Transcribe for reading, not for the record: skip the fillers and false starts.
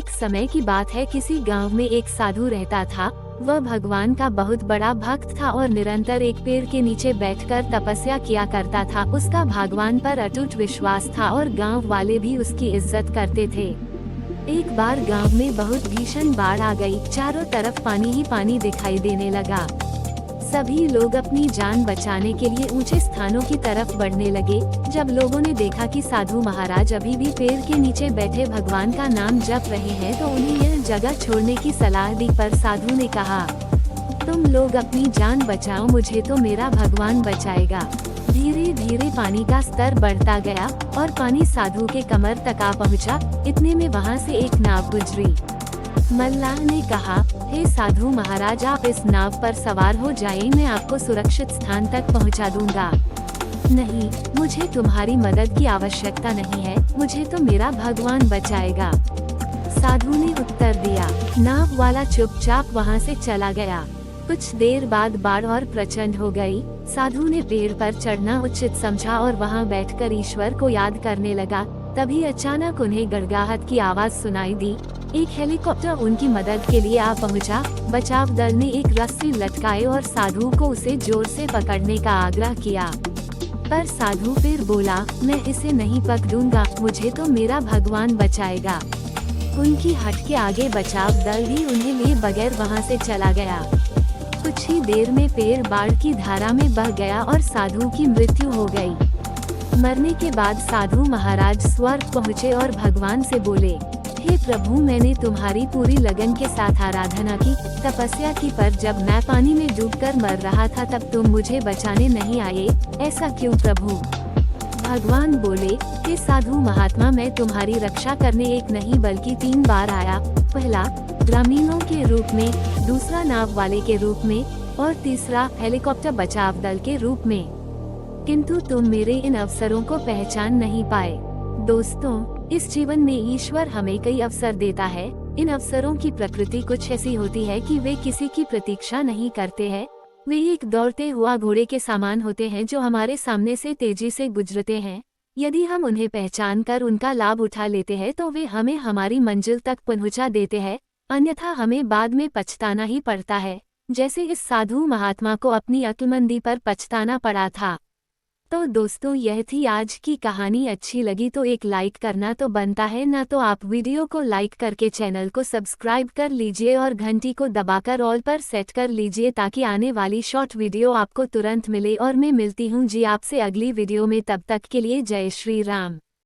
एक समय की बात है, किसी गांव में एक साधु रहता था। वह भगवान का बहुत बड़ा भक्त था और निरंतर एक पेड़ के नीचे बैठकर तपस्या किया करता था। उसका भगवान पर अटूट विश्वास था और गांव वाले भी उसकी इज्जत करते थे। एक बार गांव में बहुत भीषण बाढ़ आ गई। चारों तरफ पानी ही पानी दिखाई देने लगा। सभी लोग अपनी जान बचाने के लिए ऊंचे स्थानों की तरफ बढ़ने लगे। जब लोगों ने देखा कि साधु महाराज अभी भी पेड़ के नीचे बैठे भगवान का नाम जप रहे हैं, तो उन्हें यह जगह छोड़ने की सलाह दी। पर साधु ने कहा, तुम लोग अपनी जान बचाओ, मुझे तो मेरा भगवान बचाएगा। धीरे धीरे पानी का स्तर बढ़ता गया और पानी साधु के कमर तक आ पहुंचा। इतने में वहां से एक नाव गुजरी। मल्लाह ने कहा, हे साधु महाराज, आप इस नाव पर सवार हो जाएं, मैं आपको सुरक्षित स्थान तक पहुंचा दूंगा। नहीं, मुझे तुम्हारी मदद की आवश्यकता नहीं है, मुझे तो मेरा भगवान बचाएगा, साधु ने उत्तर दिया। नाव वाला चुपचाप वहां से चला गया। कुछ देर बाद बाढ़ और प्रचंड हो गई। साधु ने पेड़ पर चढ़ना उचित समझा और वहां बैठकर ईश्वर को याद करने लगा। तभी अचानक उन्हें गड़गड़ाहट की आवाज सुनाई दी। एक हेलीकॉप्टर उनकी मदद के लिए आ पहुंचा। बचाव दल ने एक रस्सी लटकाई और साधु को उसे जोर से पकड़ने का आग्रह किया, पर साधु फिर बोला, मैं इसे नहीं पकड़ूंगा, मुझे तो मेरा भगवान बचाएगा। उनकी हट के आगे बचाव दल भी उन्हें लिए बगैर वहां से चला गया। कुछ ही देर में पेड़ बाढ़ की धारा में बह गया और साधु की मृत्यु हो गई। मरने के बाद साधु महाराज स्वर्ग पहुँचे और भगवान से बोले, हे प्रभु, मैंने तुम्हारी पूरी लगन के साथ आराधना की, तपस्या की, पर जब मैं पानी में डूबकर मर रहा था तब तुम मुझे बचाने नहीं आए, ऐसा क्यों प्रभु? भगवान बोले, हे साधु महात्मा, मैं तुम्हारी रक्षा करने एक नहीं बल्कि 3 बार आया। पहला ग्रामीणों के रूप में, दूसरा नाव वाले के रूप में और तीसरा हेलीकॉप्टर बचाव दल के रूप में, किंतु तुम मेरे इन अवसरों को पहचान नहीं पाए। दोस्तों, इस जीवन में ईश्वर हमें कई अवसर देता है। इन अवसरों की प्रकृति कुछ ऐसी होती है कि वे किसी की प्रतीक्षा नहीं करते हैं। वे एक दौड़ते हुआ घोड़े के समान होते हैं जो हमारे सामने से तेजी से गुजरते हैं। यदि हम उन्हें पहचान कर उनका लाभ उठा लेते हैं तो वे हमें हमारी मंजिल तक पहुंचा देते हैं, अन्यथा हमें बाद में पछताना ही पड़ता है, जैसे इस साधु महात्मा को अपनी अक्लमंदी पर पछताना पड़ा था। तो दोस्तों, यह थी आज की कहानी। अच्छी लगी तो एक लाइक करना तो बनता है ना, तो आप वीडियो को लाइक करके चैनल को सब्सक्राइब कर लीजिए और घंटी को दबाकर ऑल पर सेट कर लीजिए ताकि आने वाली शॉर्ट वीडियो आपको तुरंत मिले। और मैं मिलती हूँ जी आपसे अगली वीडियो में, तब तक के लिए जय श्री राम।